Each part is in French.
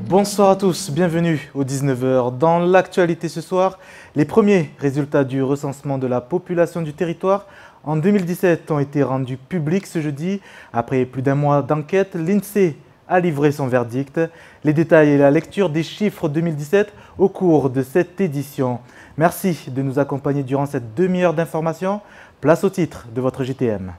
Bonsoir à tous, bienvenue au 19h. Dans l'actualité ce soir, les premiers résultats du recensement de la population du territoire en 2017 ont été rendus publics ce jeudi. Après plus d'un mois d'enquête, l'INSEE a livré son verdict. Les détails et la lecture des chiffres 2017 au cours de cette édition. Merci de nous accompagner durant cette demi-heure d'information. Place au titre de votre JTM.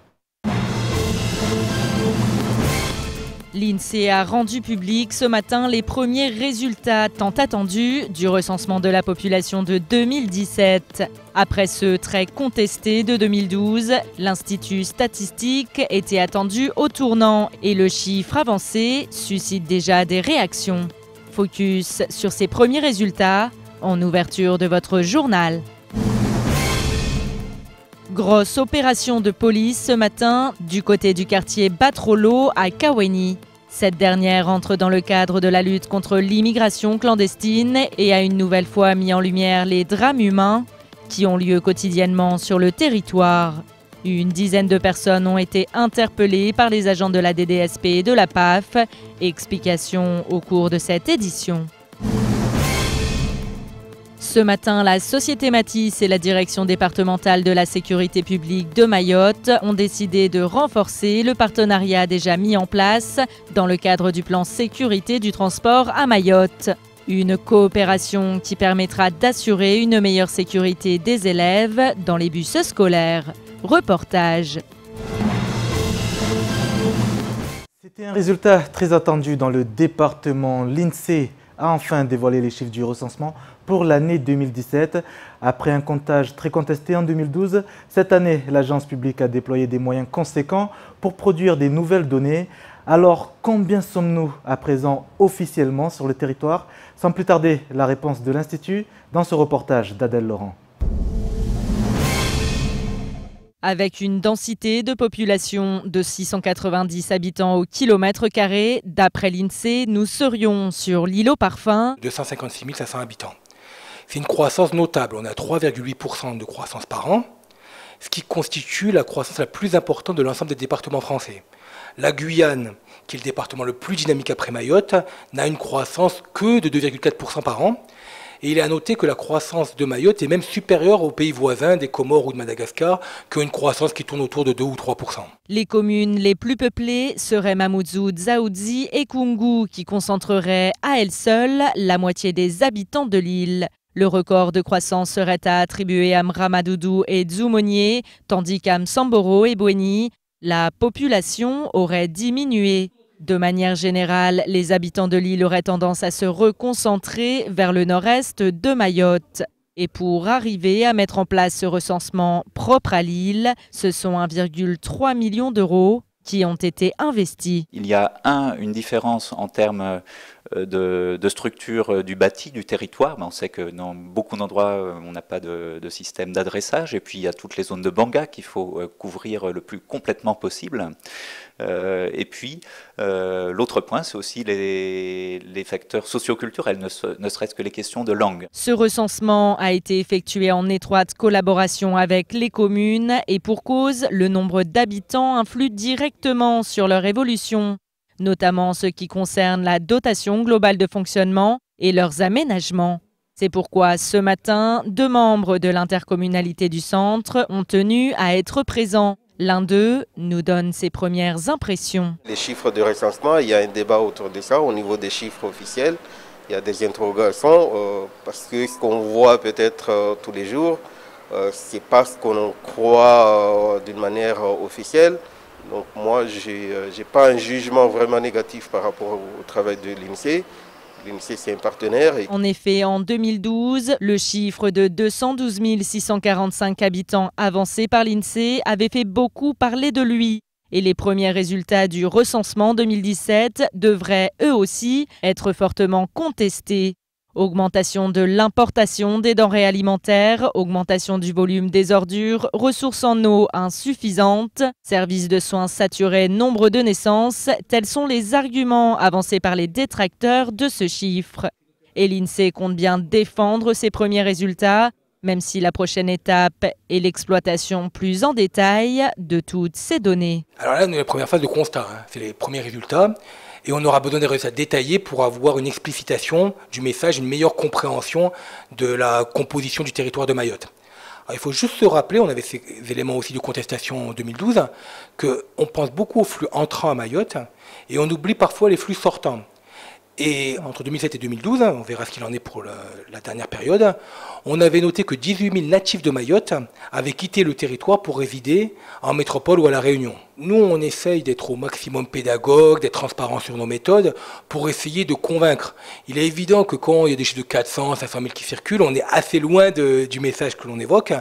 L'INSEE a rendu public ce matin les premiers résultats tant attendus du recensement de la population de 2017. Après ceux très contestés de 2012, l'Institut statistique était attendu au tournant et le chiffre avancé suscite déjà des réactions. Focus sur ces premiers résultats en ouverture de votre journal. Grosse opération de police ce matin du côté du quartier Batrolo à Kaweni. Cette dernière entre dans le cadre de la lutte contre l'immigration clandestine et a une nouvelle fois mis en lumière les drames humains qui ont lieu quotidiennement sur le territoire. Une dizaine de personnes ont été interpellées par les agents de la DDSP et de la PAF. Explication au cours de cette édition. Ce matin, la Société Matisse et la Direction départementale de la sécurité publique de Mayotte ont décidé de renforcer le partenariat déjà mis en place dans le cadre du plan sécurité du transport à Mayotte. Une coopération qui permettra d'assurer une meilleure sécurité des élèves dans les bus scolaires. Reportage. C'était un résultat très attendu dans le département. L'INSEE a enfin dévoilé les chiffres du recensement pour l'année 2017. Après un comptage très contesté en 2012, cette année, l'agence publique a déployé des moyens conséquents pour produire des nouvelles données. Alors, combien sommes-nous à présent officiellement sur le territoire? Sans plus tarder, la réponse de l'Institut dans ce reportage d'Adèle Laurent. Avec une densité de population de 690 habitants au kilomètre carré, d'après l'INSEE, nous serions sur l'île aux parfums. 256 500 habitants. C'est une croissance notable. On a 3,8% de croissance par an, ce qui constitue la croissance la plus importante de l'ensemble des départements français. La Guyane, qui est le département le plus dynamique après Mayotte, n'a une croissance que de 2,4% par an. Et il est à noter que la croissance de Mayotte est même supérieure aux pays voisins des Comores ou de Madagascar, qui ont une croissance qui tourne autour de 2 ou 3%. Les communes les plus peuplées seraient Mamoudzou, Dzaoudzi et Koungou, qui concentreraient à elles seules la moitié des habitants de l'île. Le record de croissance serait à attribuer à Mramadoudou et Dzoumogné, tandis qu'à Msamboro et Bouéni, la population aurait diminué. De manière générale, les habitants de l'île auraient tendance à se reconcentrer vers le nord-est de Mayotte. Et pour arriver à mettre en place ce recensement propre à l'île, ce sont 1,3 million d'euros qui ont été investis. Il y a une différence en termes de structure du bâti, du territoire. On sait que dans beaucoup d'endroits, on n'a pas de système d'adressage. Et puis, il y a toutes les zones de banga qu'il faut couvrir le plus complètement possible. Et puis, l'autre point, c'est aussi les facteurs socioculturels, ne serait-ce que les questions de langue. Ce recensement a été effectué en étroite collaboration avec les communes et pour cause, le nombre d'habitants influe directement sur leur évolution, notamment en ce qui concerne la dotation globale de fonctionnement et leurs aménagements. C'est pourquoi ce matin, 2 membres de l'intercommunalité du centre ont tenu à être présents. L'un d'eux nous donne ses premières impressions. Les chiffres de recensement, il y a un débat autour de ça au niveau des chiffres officiels. Il y a des interrogations parce que ce qu'on voit peut-être tous les jours, ce n'est pas ce qu'on croit d'une manière officielle. Donc moi, je n'ai pas un jugement vraiment négatif par rapport au travail de l'INSEE. L'INSEE, c'est un partenaire. En effet, en 2012, le chiffre de 212 645 habitants avancé par l'INSEE avait fait beaucoup parler de lui. Et les premiers résultats du recensement 2017 devraient eux aussi être fortement contestés. Augmentation de l'importation des denrées alimentaires, augmentation du volume des ordures, ressources en eau insuffisantes, services de soins saturés, nombre de naissances, tels sont les arguments avancés par les détracteurs de ce chiffre. Et l'INSEE compte bien défendre ses premiers résultats même si la prochaine étape est l'exploitation plus en détail de toutes ces données. Alors là, on est dans la première phase de constat, c'est les premiers résultats, et on aura besoin des résultats détaillés pour avoir une explicitation du message, une meilleure compréhension de la composition du territoire de Mayotte. Alors, il faut juste se rappeler, on avait ces éléments aussi de contestation en 2012, qu'on pense beaucoup aux flux entrants à Mayotte, et on oublie parfois les flux sortants. Et entre 2007 et 2012, on verra ce qu'il en est pour la dernière période, on avait noté que 18 000 natifs de Mayotte avaient quitté le territoire pour résider en métropole ou à La Réunion. Nous, on essaye d'être au maximum pédagogue, d'être transparent sur nos méthodes pour essayer de convaincre. Il est évident que quand il y a des chiffres de 400, 500 000 qui circulent, on est assez loin du message que l'on évoque,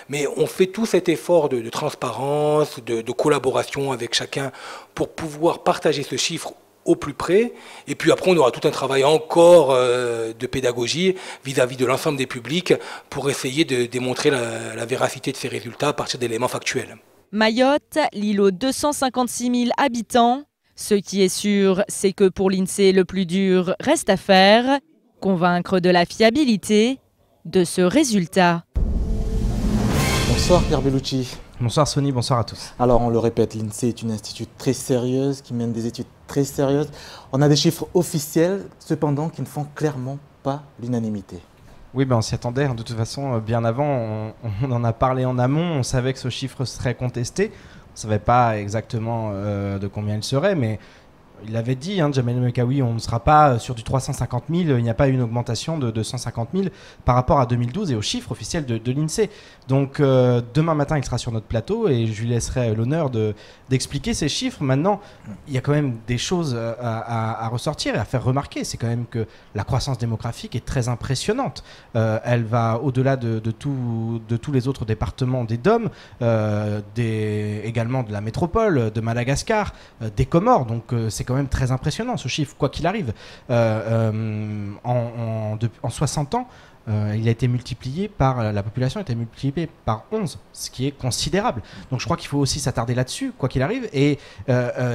mais on fait tout cet effort de transparence, de collaboration avec chacun pour pouvoir partager ce chiffre au plus près, et puis après on aura tout un travail encore de pédagogie vis-à-vis de l'ensemble des publics pour essayer de démontrer la véracité de ces résultats à partir d'éléments factuels. Mayotte, l'île aux 256 000 habitants. Ce qui est sûr, c'est que pour l'INSEE, le plus dur reste à faire, convaincre de la fiabilité de ce résultat. Bonsoir Pierre Bellucci. Bonsoir Sony, bonsoir à tous. Alors on le répète, l'INSEE est une institut très sérieuse qui mène des études très sérieuses. On a des chiffres officiels, cependant, qui ne font clairement pas l'unanimité. Oui, on s'y attendait. De toute façon, bien avant, on en a parlé en amont. On savait que ce chiffre serait contesté. On ne savait pas exactement de combien il serait, mais il avait dit, Jamel Mekawi, on ne sera pas sur du 350 000, il n'y a pas eu une augmentation de 250 000 par rapport à 2012 et aux chiffres officiels de l'INSEE. Donc demain matin, il sera sur notre plateau et je lui laisserai l'honneur d'expliquer ces chiffres. Maintenant, il y a quand même des choses à ressortir et à faire remarquer. C'est quand même que la croissance démographique est très impressionnante. Elle va au-delà de tous les autres départements des DOM, également de la métropole, de Madagascar, des Comores. Donc c'est quand même très impressionnant ce chiffre, quoi qu'il arrive. En 60 ans, il a été multiplié la population a été multipliée par 11, ce qui est considérable. Donc je crois qu'il faut aussi s'attarder là-dessus, quoi qu'il arrive, et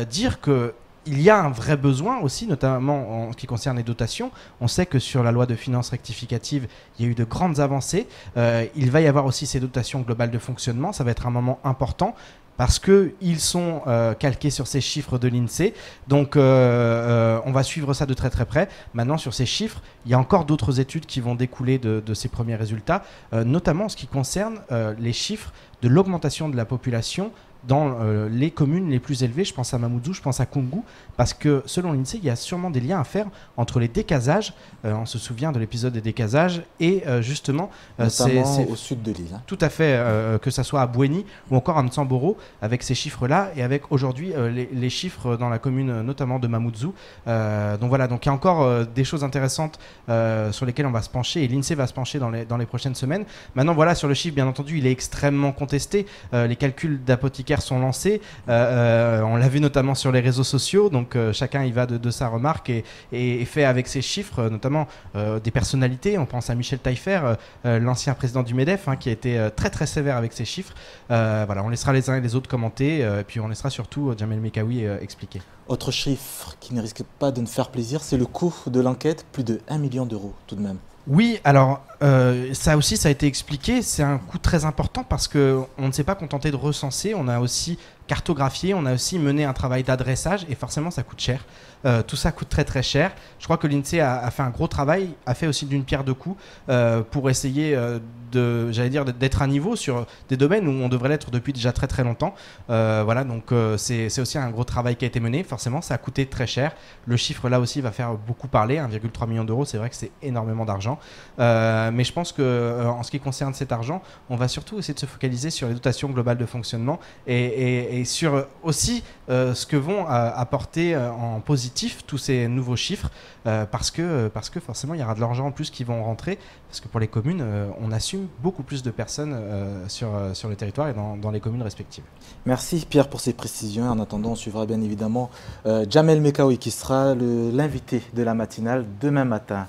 dire que il y a un vrai besoin aussi, notamment en ce qui concerne les dotations. On sait que sur la loi de finances rectificative, il y a eu de grandes avancées. Il va y avoir aussi ces dotations globales de fonctionnement. Ça va être un moment important parce qu'ils sont calqués sur ces chiffres de l'INSEE. Donc on va suivre ça de très très près. Maintenant, sur ces chiffres, il y a encore d'autres études qui vont découler de ces premiers résultats, notamment en ce qui concerne les chiffres de l'augmentation de la population dans les communes les plus élevées. Je pense à Mamoudzou, je pense à Koungou, parce que selon l'INSEE, il y a sûrement des liens à faire entre les décasages, on se souvient de l'épisode des décasages, et justement notamment au sud de l'île. Tout à fait, que ça soit à Bouéni ou encore à Mtsamboro, avec ces chiffres-là, et avec aujourd'hui les chiffres dans la commune notamment de Mamoudzou. Donc voilà, donc il y a encore des choses intéressantes sur lesquelles on va se pencher, et l'INSEE va se pencher dans les prochaines semaines. Maintenant voilà, sur le chiffre, bien entendu, il est extrêmement contesté. Les calculs d'apothicaires sont lancés, on l'a vu notamment sur les réseaux sociaux, donc chacun y va de sa remarque et fait avec ses chiffres, notamment des personnalités. On pense à Michel Taillefer, l'ancien président du MEDEF, qui a été très très sévère avec ses chiffres. Voilà, on laissera les uns et les autres commenter, et puis on laissera surtout Jamel Mekawi expliquer. Autre chiffre qui ne risque pas de nous faire plaisir, c'est le coût de l'enquête, plus de 1 million d'euros tout de même. Oui, alors ça aussi, ça a été expliqué, c'est un coût très important parce qu'on ne s'est pas contenté de recenser, on a aussi cartographié, on a aussi mené un travail d'adressage et forcément ça coûte cher. Tout ça coûte très très cher. Je crois que l'INSEE a fait un gros travail, a fait aussi d'une pierre deux coups pour essayer d'être à niveau sur des domaines où on devrait l'être depuis déjà très très longtemps. Voilà, donc c'est aussi un gros travail qui a été mené. Forcément, ça a coûté très cher. Le chiffre là aussi va faire beaucoup parler. 1,3 million d'euros, c'est vrai que c'est énormément d'argent. Mais je pense que en ce qui concerne cet argent, on va surtout essayer de se focaliser sur les dotations globales de fonctionnement et sur aussi ce que vont apporter en positif tous ces nouveaux chiffres parce que forcément il y aura de l'argent en plus qui vont rentrer parce que pour les communes on assume beaucoup plus de personnes sur le territoire et dans les communes respectives. Merci Pierre pour ces précisions. En attendant, on suivra bien évidemment Jamel Mekawi qui sera l'invité de la matinale demain matin.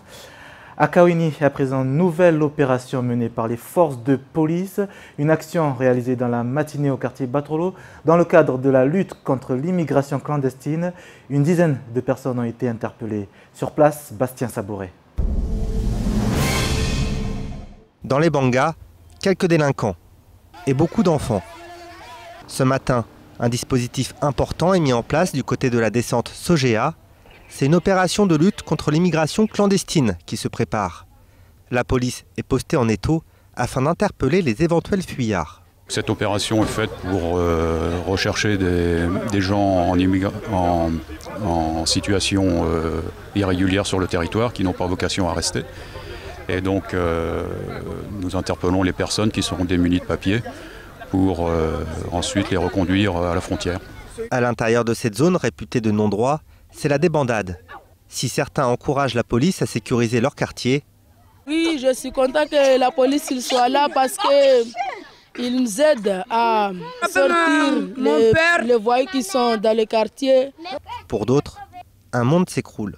À Kaouini, à présent, nouvelle opération menée par les forces de police. Une action réalisée dans la matinée au quartier Batrolo. Dans le cadre de la lutte contre l'immigration clandestine, une dizaine de personnes ont été interpellées. Sur place, Bastien Sabouret. Dans les bangas, quelques délinquants et beaucoup d'enfants. Ce matin, un dispositif important est mis en place du côté de la descente Sogea. C'est une opération de lutte contre l'immigration clandestine qui se prépare. La police est postée en étau afin d'interpeller les éventuels fuyards. Cette opération est faite pour rechercher des gens en situation irrégulière sur le territoire qui n'ont pas vocation à rester. Et donc nous interpellons les personnes qui seront démunies de papiers pour ensuite les reconduire à la frontière. À l'intérieur de cette zone réputée de non-droit, c'est la débandade. Si certains encouragent la police à sécuriser leur quartier. Oui, je suis content que la police soit là parce qu'ils nous aident à sortir les voyous qui sont dans les quartiers. Pour d'autres, un monde s'écroule.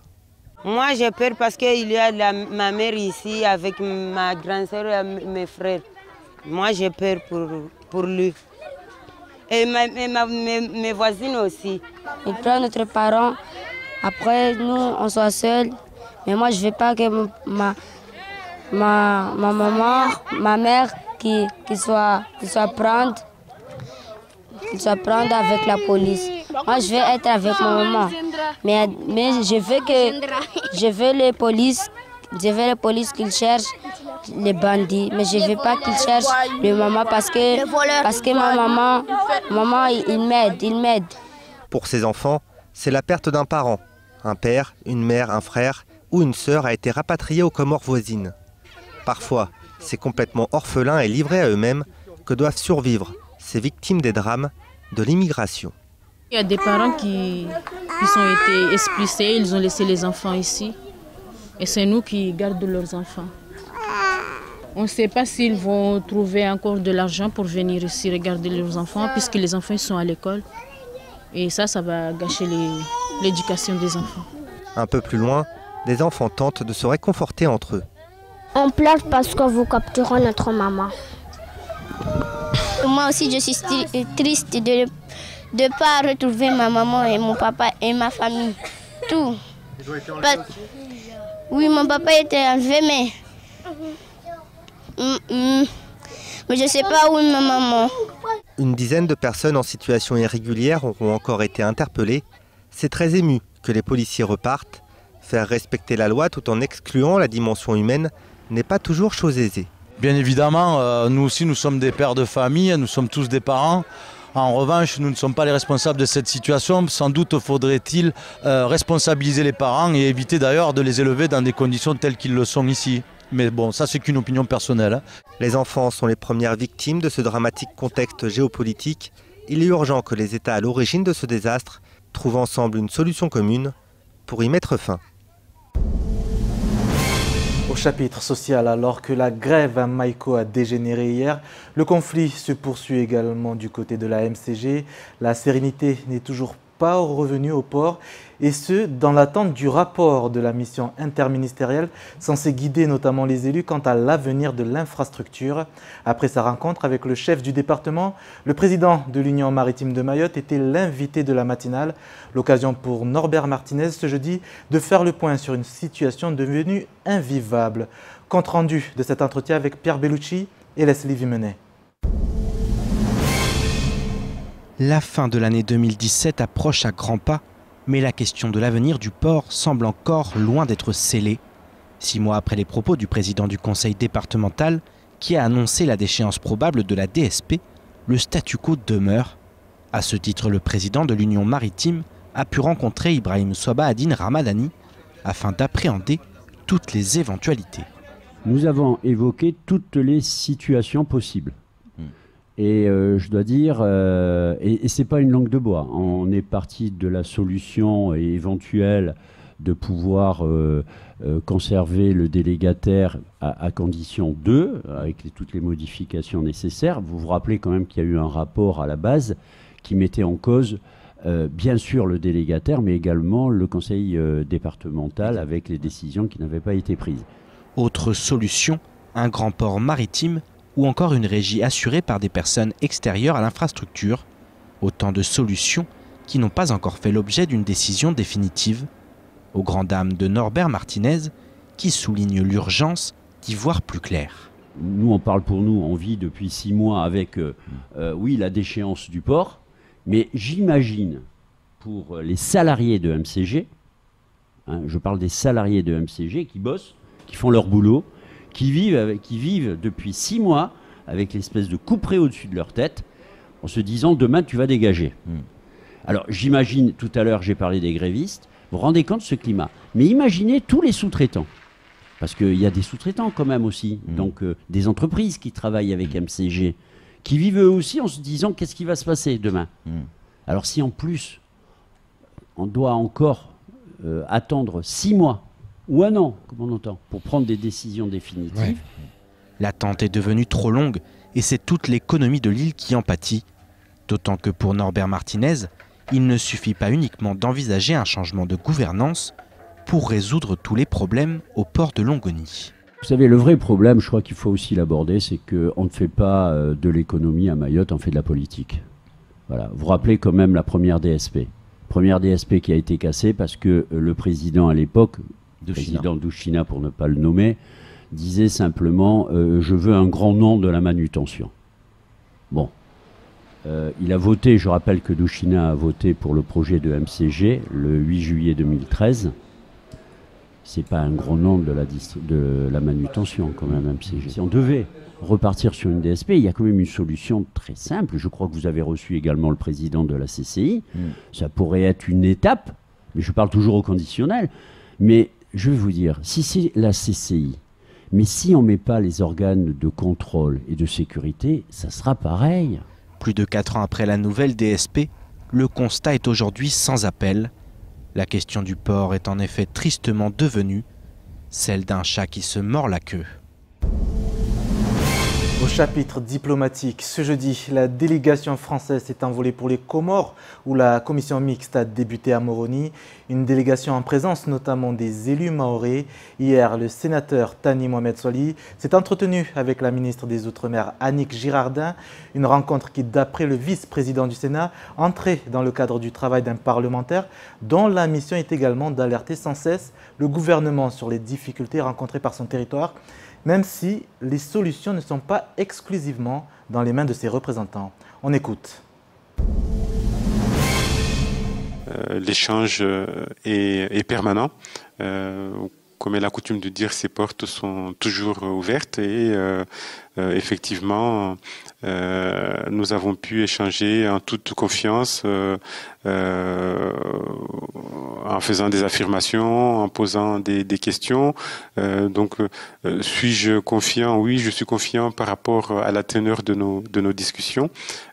Moi j'ai peur parce qu'il y a ma mère ici avec ma grande sœur et mes frères. Moi j'ai peur pour lui. Et mes voisines aussi. Ils prennent notre parents, après nous on soit seuls. Mais moi je ne veux pas que ma maman, ma mère qui soit prendre avec la police. Moi je veux être avec ma maman. Mais je veux les polices qu'ils cherchent les bandits, mais je ne veux pas qu'ils cherchent le maman parce que ma maman il m'aide. Pour ces enfants, c'est la perte d'un parent. Un père, une mère, un frère ou une sœur a été rapatrié aux Comores voisines. Parfois, c'est complètement orphelins et livrés à eux-mêmes que doivent survivre ces victimes des drames de l'immigration. Il y a des parents qui ont été expulsés, ils ont laissé les enfants ici. Et c'est nous qui gardons leurs enfants. On ne sait pas s'ils vont trouver encore de l'argent pour venir ici regarder leurs enfants, puisque les enfants sont à l'école. Et ça va gâcher l'éducation des enfants. Un peu plus loin, des enfants tentent de se réconforter entre eux. On pleure parce que vous capturez notre maman. Moi aussi je suis triste de ne pas retrouver ma maman et mon papa et ma famille. Tout. Ils ont été enlevés aussi ? Oui, mon papa était enlevé, mais je ne sais pas où est ma maman. Une dizaine de personnes en situation irrégulière auront encore été interpellées. C'est très ému que les policiers repartent. Faire respecter la loi tout en excluant la dimension humaine n'est pas toujours chose aisée. Bien évidemment, nous aussi nous sommes des pères de famille, nous sommes tous des parents. En revanche, nous ne sommes pas les responsables de cette situation. Sans doute faudrait-il responsabiliser les parents et éviter d'ailleurs de les élever dans des conditions telles qu'ils le sont ici. Mais bon, ça c'est qu'une opinion personnelle. Les enfants sont les premières victimes de ce dramatique contexte géopolitique. Il est urgent que les États à l'origine de ce désastre trouvent ensemble une solution commune pour y mettre fin. Au chapitre social, alors que la grève à Maïko a dégénéré hier, le conflit se poursuit également du côté de la MCG. La sérénité n'est toujours pas revenue au port, et ce, dans l'attente du rapport de la mission interministérielle censée guider notamment les élus quant à l'avenir de l'infrastructure. Après sa rencontre avec le chef du département, le président de l'Union maritime de Mayotte était l'invité de la matinale. L'occasion pour Norbert Martinez ce jeudi de faire le point sur une situation devenue invivable. Compte rendu de cet entretien avec Pierre Bellucci et Leslie Vimenet. La fin de l'année 2017 approche à grands pas, mais la question de l'avenir du port semble encore loin d'être scellée. 6 mois après les propos du président du conseil départemental, qui a annoncé la déchéance probable de la DSP, le statu quo demeure. À ce titre, le président de l'Union maritime a pu rencontrer Ibrahim Soba-Adine Ramadani afin d'appréhender toutes les éventualités. Nous avons évoqué toutes les situations possibles. Et je dois dire, et c'est pas une langue de bois, on est parti de la solution éventuelle de pouvoir conserver le délégataire à condition 2, avec toutes les modifications nécessaires. Vous vous rappelez quand même qu'il y a eu un rapport à la base qui mettait en cause bien sûr le délégataire, mais également le conseil départemental avec les décisions qui n'avaient pas été prises. Autre solution, un grand port maritime ou encore une régie assurée par des personnes extérieures à l'infrastructure. Autant de solutions qui n'ont pas encore fait l'objet d'une décision définitive, aux grandes dames de Norbert Martinez, qui souligne l'urgence d'y voir plus clair. Nous, on parle pour nous, on vit depuis 6 mois avec, oui, la déchéance du port, mais j'imagine pour les salariés de MCG, hein, je parle des salariés de MCG qui bossent, qui font leur boulot, qui vivent depuis 6 mois avec l'espèce de couperet au-dessus de leur tête, en se disant demain tu vas dégager. Alors j'imagine, tout à l'heure j'ai parlé des grévistes, vous vous rendez compte de ce climat. Mais imaginez tous les sous-traitants, parce qu'il y a des sous-traitants quand même aussi, donc des entreprises qui travaillent avec MCG, qui vivent eux aussi en se disant qu'est-ce qui va se passer demain. Alors si en plus on doit encore attendre 6 mois, ou 1 an, comme on entend, pour prendre des décisions définitives. Ouais. L'attente est devenue trop longue et c'est toute l'économie de l'île qui en pâtit. D'autant que pour Norbert Martinez, il ne suffit pas uniquement d'envisager un changement de gouvernance pour résoudre tous les problèmes au port de Longoni. Vous savez, le vrai problème, je crois qu'il faut aussi l'aborder, c'est qu'on ne fait pas de l'économie à Mayotte, on fait de la politique. Voilà. Vous vous rappelez quand même la première DSP. Première DSP qui a été cassée parce que le président à l'époque, président Douchina pour ne pas le nommer, disait simplement je veux un grand nom de la manutention. Bon. Il a voté, je rappelle que Douchina a voté pour le projet de MCG le 8 juillet 2013. C'est pas un grand nom de la manutention quand même, MCG. Si on devait repartir sur une DSP, il y a quand même une solution très simple. Je crois que vous avez reçu également le président de la CCI. Ça pourrait être une étape, mais je parle toujours au conditionnel. Mais je vais vous dire, si c'est la CCI, mais si on ne met pas les organes de contrôle et de sécurité, ça sera pareil. Plus de 4 ans après la nouvelle DSP, le constat est aujourd'hui sans appel. La question du port est en effet tristement devenue celle d'un chat qui se mord la queue. Au chapitre diplomatique, ce jeudi, la délégation française s'est envolée pour les Comores, où la commission mixte a débuté à Moroni. Une délégation en présence notamment des élus mahorais. Hier, le sénateur Thani Mohamed Soly s'est entretenu avec la ministre des Outre-mer Annick Girardin. Une rencontre qui, d'après le vice-président du Sénat, entrait dans le cadre du travail d'un parlementaire, dont la mission est également d'alerter sans cesse le gouvernement sur les difficultés rencontrées par son territoire, même si les solutions ne sont pas exclusivement dans les mains de ses représentants. On écoute. L'échange est permanent. Comme elle a coutume de dire, ses portes sont toujours ouvertes et effectivement, nous avons pu échanger en toute confiance, en faisant des affirmations, en posant des questions. Donc, suis-je confiant? Oui, je suis confiant par rapport à la teneur de nos discussions.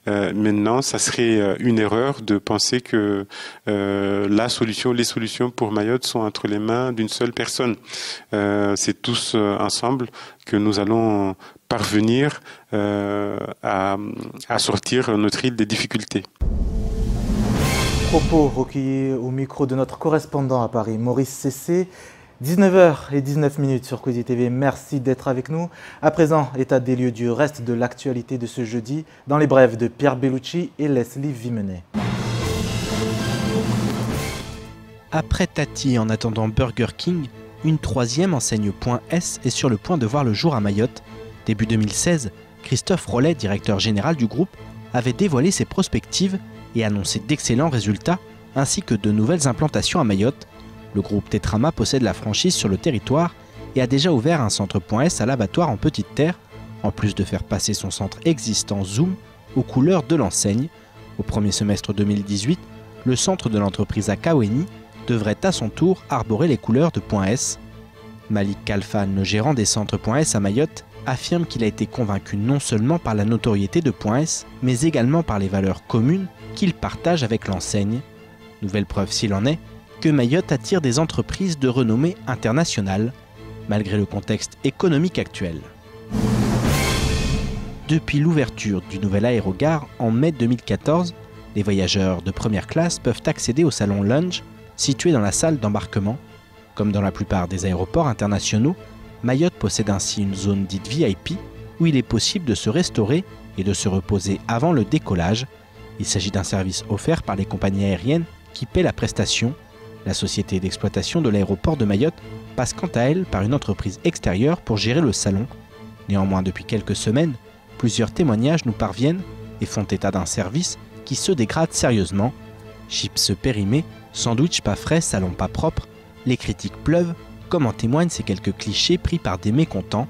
Maintenant, ça serait une erreur de penser que les solutions pour Mayotte sont entre les mains d'une seule personne. C'est tous ensemble que nous allons parvenir à sortir notre île des difficultés. Propos recueillis au micro de notre correspondant à Paris, Maurice Cessé. 19h19 sur Cozy TV, merci d'être avec nous. À présent, état des lieux du reste de l'actualité de ce jeudi, dans les brèves de Pierre Bellucci et Leslie Vimenet. Après Tati en attendant Burger King, une 3e enseigne .S est sur le point de voir le jour à Mayotte. Début 2016, Christophe Rollet, directeur général du groupe, avait dévoilé ses perspectives et annoncé d'excellents résultats, ainsi que de nouvelles implantations à Mayotte. Le groupe Tetrama possède la franchise sur le territoire et a déjà ouvert un centre .S à l'Abattoir en Petite Terre, en plus de faire passer son centre existant Zoom aux couleurs de l'enseigne. Au premier semestre 2018, le centre de l'entreprise à Kaweni devrait à son tour arborer les couleurs de .S. Malik Khalfan, le gérant des centres .S à Mayotte, affirme qu'il a été convaincu non seulement par la notoriété de .S, mais également par les valeurs communes qu'il partage avec l'enseigne. Nouvelle preuve s'il en est, que Mayotte attire des entreprises de renommée internationale, malgré le contexte économique actuel. Depuis l'ouverture du nouvel aérogare en mai 2014, les voyageurs de première classe peuvent accéder au salon Lounge, situé dans la salle d'embarquement. Comme dans la plupart des aéroports internationaux, Mayotte possède ainsi une zone dite VIP où il est possible de se restaurer et de se reposer avant le décollage. Il s'agit d'un service offert par les compagnies aériennes qui paient la prestation. La société d'exploitation de l'aéroport de Mayotte passe quant à elle par une entreprise extérieure pour gérer le salon. Néanmoins, depuis quelques semaines, plusieurs témoignages nous parviennent et font état d'un service qui se dégrade sérieusement. Chips périmés, sandwichs pas frais, salons pas propres, les critiques pleuvent, comme en témoignent ces quelques clichés pris par des mécontents.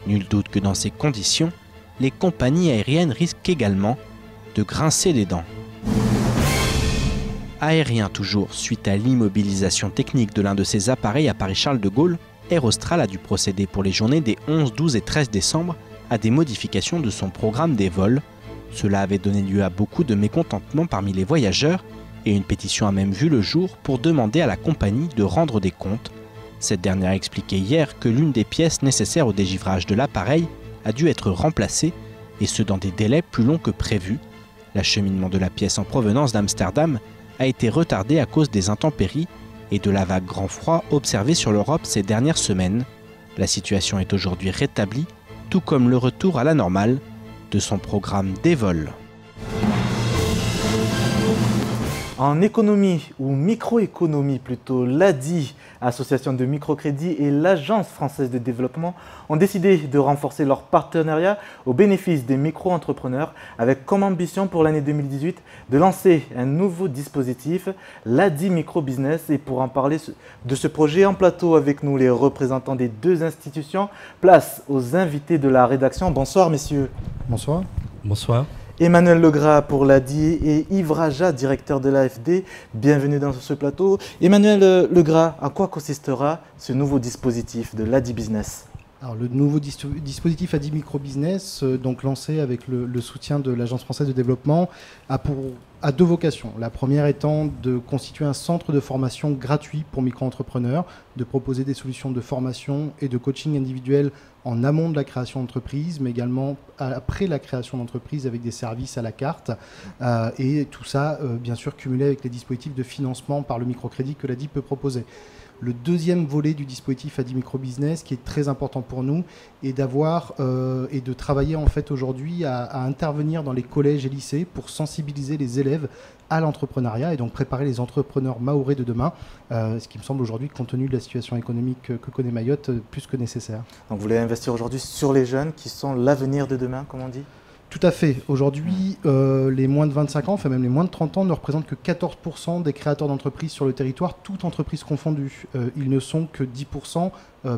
Nul doute que dans ces conditions, les compagnies aériennes risquent également de grincer des dents. Aérien toujours, suite à l'immobilisation technique de l'un de ses appareils à Paris-Charles de Gaulle, Air Austral a dû procéder pour les journées des 11, 12 et 13 décembre à des modifications de son programme des vols. Cela avait donné lieu à beaucoup de mécontentement parmi les voyageurs et une pétition a même vu le jour pour demander à la compagnie de rendre des comptes. Cette dernière a expliqué hier que l'une des pièces nécessaires au dégivrage de l'appareil a dû être remplacée et ce dans des délais plus longs que prévu. L'acheminement de la pièce en provenance d'Amsterdam a été retardé à cause des intempéries et de la vague grand froid observée sur l'Europe ces dernières semaines. La situation est aujourd'hui rétablie, tout comme le retour à la normale de son programme des vols. En économie ou microéconomie plutôt, l'ADI, Association de microcrédit, et l'Agence française de développement ont décidé de renforcer leur partenariat au bénéfice des micro-entrepreneurs avec comme ambition pour l'année 2018 de lancer un nouveau dispositif, l'ADI Micro Business. Et pour en parler de ce projet en plateau avec nous, les représentants des deux institutions, place aux invités de la rédaction. Bonsoir messieurs. Bonsoir. Bonsoir. Emmanuel Legras pour l'ADI et Yves Raja, directeur de l'AFD. Bienvenue dans ce plateau. Emmanuel Legras, à quoi consistera ce nouveau dispositif de l'ADI Business ? Alors, le nouveau dispositif ADI Micro Business, donc lancé avec le soutien de l'Agence française de développement, a deux vocations. La première étant de constituer un centre de formation gratuit pour micro-entrepreneurs, de proposer des solutions de formation et de coaching individuel en amont de la création d'entreprise, mais également après la création d'entreprise avec des services à la carte. Et tout ça, bien sûr, cumulé avec les dispositifs de financement par le microcrédit que l'ADI peut proposer. Le deuxième volet du dispositif ADI Micro Business, qui est très important pour nous, est d'avoir et de travailler en fait aujourd'hui à intervenir dans les collèges et lycées pour sensibiliser les élèves à l'entrepreneuriat et donc préparer les entrepreneurs mahorais de demain, ce qui me semble aujourd'hui, compte tenu de la situation économique que connaît Mayotte, plus que nécessaire. Donc vous voulez investir aujourd'hui sur les jeunes qui sont l'avenir de demain, comme on dit ? Tout à fait. Aujourd'hui, les moins de 25 ans, enfin même les moins de 30 ans, ne représentent que 14% des créateurs d'entreprises sur le territoire, toutes entreprises confondues. Ils ne sont que 10%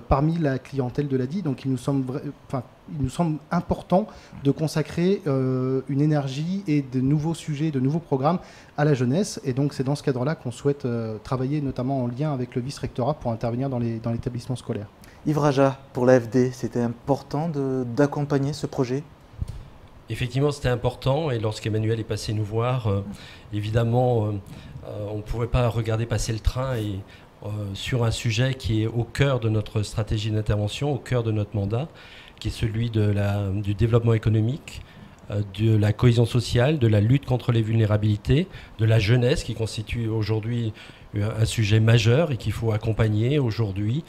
parmi la clientèle de l'ADI. Donc il nous semble important de consacrer une énergie et de nouveaux sujets, de nouveaux programmes à la jeunesse. Et donc c'est dans ce cadre-là qu'on souhaite travailler notamment en lien avec le vice-rectorat pour intervenir dans l'établissement scolaire. Yves Raja, pour l'AFD, c'était important d'accompagner ce projet ? Effectivement, c'était important et lorsqu'Emmanuel est passé nous voir, évidemment, on ne pouvait pas regarder passer le train et sur un sujet qui est au cœur de notre stratégie d'intervention, au cœur de notre mandat, qui est celui du développement économique, de la cohésion sociale, de la lutte contre les vulnérabilités, de la jeunesse qui constitue aujourd'hui un sujet majeur et qu'il faut accompagner aujourd'hui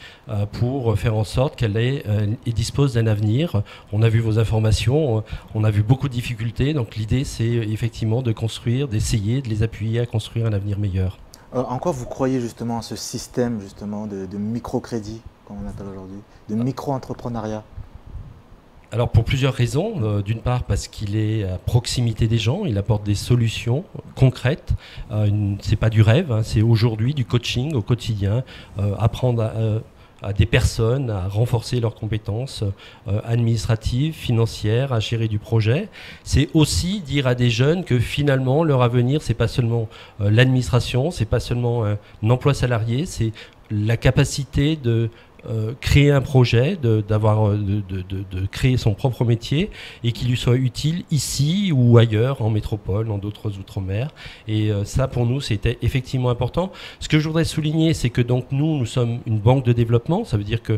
pour faire en sorte qu'elle dispose d'un avenir. On a vu vos informations, on a vu beaucoup de difficultés, donc l'idée c'est effectivement de construire, d'essayer de les appuyer à construire un avenir meilleur. En quoi vous croyez justement à ce système justement de microcrédit, comme on appelle aujourd'hui, de micro-entrepreneuriat ? Alors pour plusieurs raisons, d'une part parce qu'il est à proximité des gens, il apporte des solutions concrètes, c'est pas du rêve, hein, c'est aujourd'hui du coaching au quotidien, apprendre à des personnes à renforcer leurs compétences administratives, financières, à gérer du projet. C'est aussi dire à des jeunes que finalement leur avenir c'est pas seulement l'administration, c'est pas seulement un emploi salarié, c'est la capacité de créer un projet, de créer son propre métier et qui lui soit utile ici ou ailleurs, en métropole, dans d'autres outre-mer. Et ça, pour nous, c'était effectivement important. Ce que je voudrais souligner, c'est que donc nous sommes une banque de développement. Ça veut dire que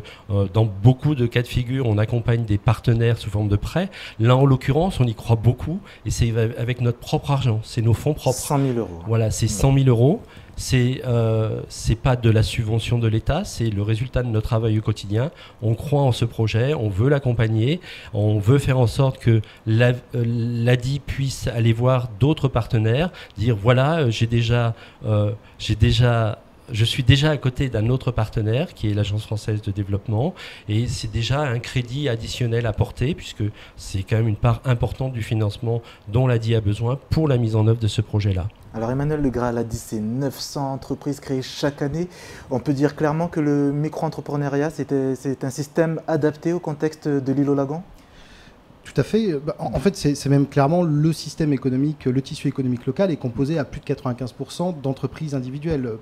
dans beaucoup de cas de figure, on accompagne des partenaires sous forme de prêts. Là, en l'occurrence, on y croit beaucoup et c'est avec notre propre argent. C'est nos fonds propres. 100 000 euros. Voilà, c'est 100 000 euros. C'est pas de la subvention de l'État, c'est le résultat de notre travail au quotidien. On croit en ce projet, on veut l'accompagner, on veut faire en sorte que l'ADI puisse aller voir d'autres partenaires, dire voilà, j'ai déjà je suis déjà à côté d'un autre partenaire qui est l'Agence française de développement et c'est déjà un crédit additionnel apporté puisque c'est quand même une part importante du financement dont l'ADI a besoin pour la mise en œuvre de ce projet-là. Alors Emmanuel Legras l'a dit, c'est 900 entreprises créées chaque année. On peut dire clairement que le micro-entrepreneuriat, c'est un système adapté au contexte de l'île aux lagons ? Tout à fait. En fait, c'est même clairement le système économique, le tissu économique local est composé à plus de 95% d'entreprises individuelles.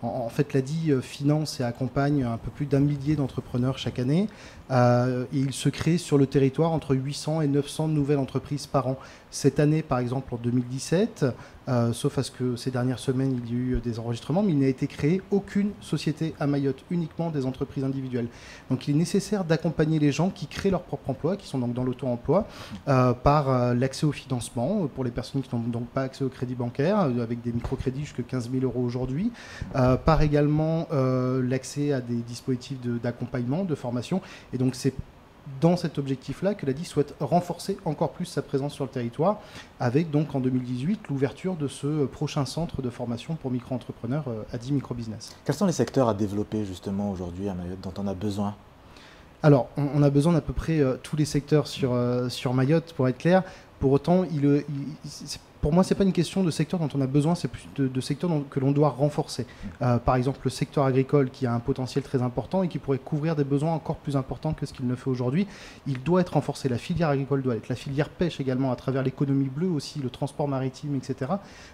En fait, l'ADI finance et accompagne un peu plus d'1 millier d'entrepreneurs chaque année. Et il se crée sur le territoire entre 800 et 900 nouvelles entreprises par an. Cette année, par exemple, en 2017, sauf à ce que ces dernières semaines, il y a eu des enregistrements, mais il n'a été créé aucune société à Mayotte, uniquement des entreprises individuelles. Donc il est nécessaire d'accompagner les gens qui créent leur propre emploi, qui sont donc dans l'auto-emploi, par l'accès au financement, pour les personnes qui n'ont donc pas accès au crédit bancaire, avec des microcrédits jusqu'à 15 000 € aujourd'hui, par également l'accès à des dispositifs d'accompagnement, de formation. Et donc c'est dans cet objectif-là que l'ADI souhaite renforcer encore plus sa présence sur le territoire, avec donc en 2018 l'ouverture de ce prochain centre de formation pour micro-entrepreneurs ADI Microbusiness. Quels sont les secteurs à développer justement aujourd'hui à Mayotte dont on a besoin ? Alors, on a besoin d'à peu près tous les secteurs sur Mayotte, pour être clair. Pour autant, pour moi, ce n'est pas une question de secteur dont on a besoin, c'est plus de secteurs que l'on doit renforcer. Par exemple, le secteur agricole qui a un potentiel très important et qui pourrait couvrir des besoins encore plus importants que ce qu'il ne fait aujourd'hui. Il doit être renforcé. La filière agricole doit être. La filière pêche également, à travers l'économie bleue aussi, le transport maritime, etc.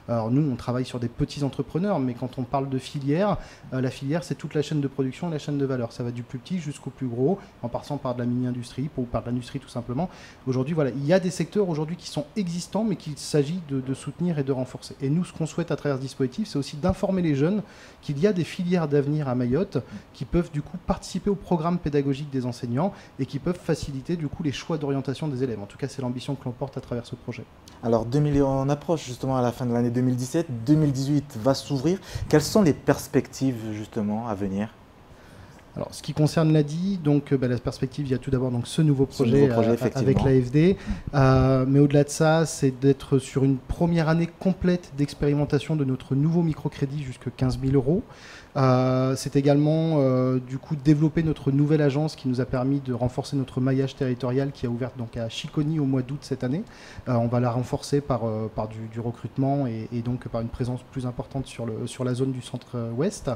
Alors nous, on travaille sur des petits entrepreneurs, mais quand on parle de filière, la filière, c'est toute la chaîne de production et la chaîne de valeur. Ça va du plus petit jusqu'au plus gros, en passant par de la mini-industrie ou par de l'industrie tout simplement. Aujourd'hui, voilà, il y a des secteurs aujourd'hui qui sont existants, mais qu'il s'agit de soutenir et de renforcer. Et nous, ce qu'on souhaite à travers ce dispositif, c'est aussi d'informer les jeunes qu'il y a des filières d'avenir à Mayotte qui peuvent du coup participer au programme pédagogique des enseignants et qui peuvent faciliter du coup les choix d'orientation des élèves. En tout cas, c'est l'ambition que l'on porte à travers ce projet. Alors, on approche justement à la fin de l'année 2017. 2018 va s'ouvrir. Quelles sont les perspectives justement à venir ? Alors, ce qui concerne l'ADI, donc la perspective, il y a tout d'abord donc ce nouveau projet avec l'AFD. Mais au-delà de ça, c'est d'être sur une première année complète d'expérimentation de notre nouveau microcrédit jusqu'à 15 000 €. C'est également du coup développer notre nouvelle agence qui nous a permis de renforcer notre maillage territorial qui a ouvert donc à Chiconi au mois d'août cette année. On va la renforcer par du recrutement et donc par une présence plus importante sur la zone du centre-ouest.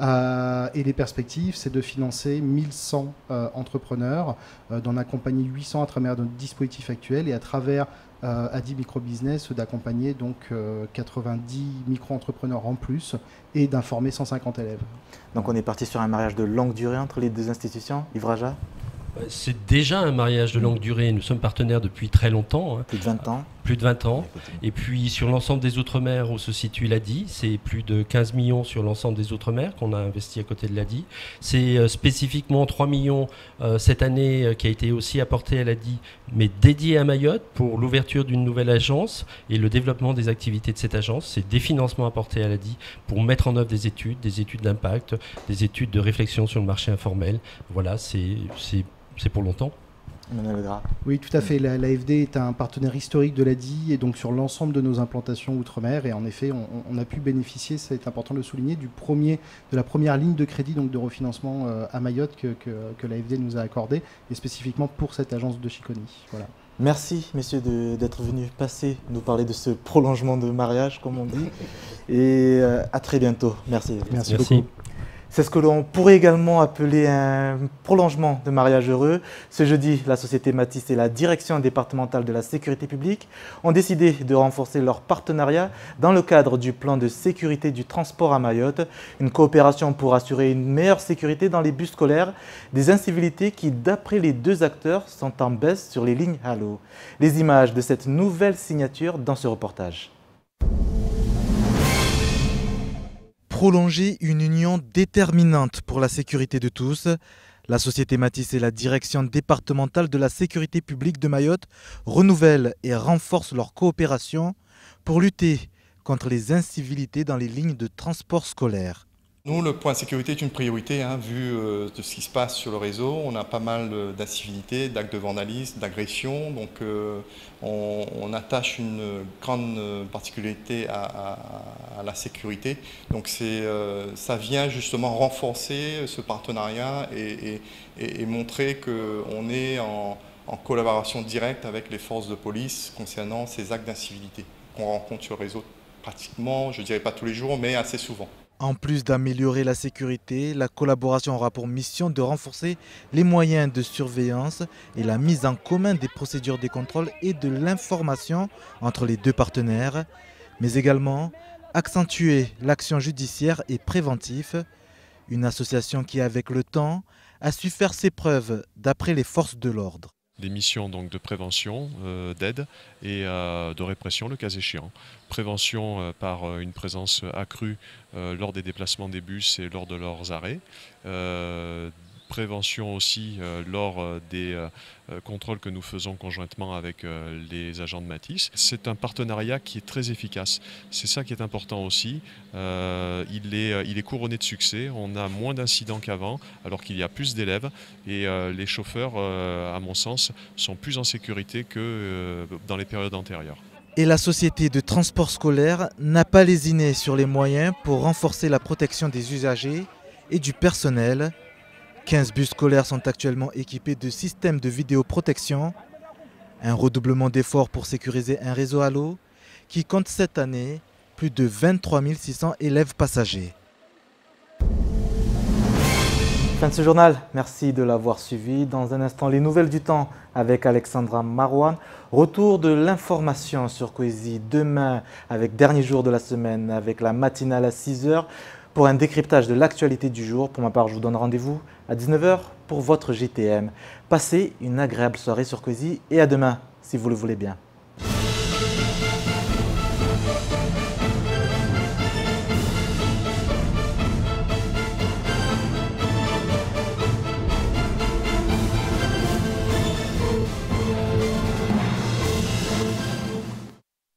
Et les perspectives, c'est de financer 1100 entrepreneurs, d'en accompagner 800 à travers notre dispositif actuel et à travers ADI Microbusiness d'accompagner donc 90 micro-entrepreneurs en plus et d'informer 150 élèves. Donc on est parti sur un mariage de longue durée entre les deux institutions, Yves Raja ? C'est déjà un mariage de longue durée. Nous sommes partenaires depuis très longtemps. Plus de 20 ans. Plus de 20 ans. Et puis sur l'ensemble des Outre-mer où se situe l'ADI, c'est plus de 15 millions sur l'ensemble des Outre-mer qu'on a investi à côté de l'ADI. C'est spécifiquement 3 millions cette année qui a été aussi apporté à l'ADI, mais dédié à Mayotte pour l'ouverture d'une nouvelle agence et le développement des activités de cette agence. C'est des financements apportés à l'ADI pour mettre en œuvre des études d'impact, des études de réflexion sur le marché informel. Voilà, c'est pour longtemps. Oui, tout à fait. L'AFD est un partenaire historique de l'ADI et donc sur l'ensemble de nos implantations outre-mer. Et en effet, on a pu bénéficier, c'est important de le souligner, de la première ligne de crédit donc de refinancement à Mayotte que l'AFD nous a accordé et spécifiquement pour cette agence de Chiconi. Voilà. Merci, messieurs, d'être venus nous parler de ce prolongement de mariage, comme on dit. Et à très bientôt. Merci. Merci beaucoup. C'est ce que l'on pourrait également appeler un prolongement de mariage heureux. Ce jeudi, la société Matisse et la direction départementale de la sécurité publique ont décidé de renforcer leur partenariat dans le cadre du plan de sécurité du transport à Mayotte, une coopération pour assurer une meilleure sécurité dans les bus scolaires, des incivilités qui, d'après les deux acteurs, sont en baisse sur les lignes Halo. Les images de cette nouvelle signature dans ce reportage. Prolonger une union déterminante pour la sécurité de tous. La société Matisse et la direction départementale de la sécurité publique de Mayotte renouvellent et renforcent leur coopération pour lutter contre les incivilités dans les lignes de transport scolaire. Nous, le point sécurité est une priorité, vu de ce qui se passe sur le réseau. On a pas mal d'incivilités, d'actes de vandalisme, d'agressions. Donc on attache une grande particularité à la sécurité. Donc ça vient justement renforcer ce partenariat et montrer qu'on est en collaboration directe avec les forces de police concernant ces actes d'incivilité qu'on rencontre sur le réseau pratiquement, je ne dirais pas tous les jours, mais assez souvent. En plus d'améliorer la sécurité, la collaboration aura pour mission de renforcer les moyens de surveillance et la mise en commun des procédures de contrôle et de l'information entre les deux partenaires, mais également accentuer l'action judiciaire et préventive, une association qui, avec le temps, a su faire ses preuves d'après les forces de l'ordre. Des missions donc de prévention, d'aide et de répression le cas échéant. Prévention par une présence accrue lors des déplacements des bus et lors de leurs arrêts. Prévention aussi lors des contrôles que nous faisons conjointement avec les agents de Mathis. C'est un partenariat qui est très efficace. C'est ça qui est important aussi. Il est couronné de succès. On a moins d'incidents qu'avant, alors qu'il y a plus d'élèves. Et les chauffeurs, à mon sens, sont plus en sécurité que dans les périodes antérieures. Et la société de transport scolaire n'a pas lésiné sur les moyens pour renforcer la protection des usagers et du personnel. 15 bus scolaires sont actuellement équipés de systèmes de vidéoprotection. Un redoublement d'efforts pour sécuriser un réseau à l'eau qui compte cette année plus de 23 600 élèves passagers. Fin de ce journal, merci de l'avoir suivi. Dans un instant, les nouvelles du temps avec Alexandra Marouane. Retour de l'information sur Coésie demain avec dernier jour de la semaine avec la matinale à 6 h. Pour un décryptage de l'actualité du jour. Pour ma part, je vous donne rendez-vous à 19 h pour votre JTM. Passez une agréable soirée sur Coésie et à demain, si vous le voulez bien.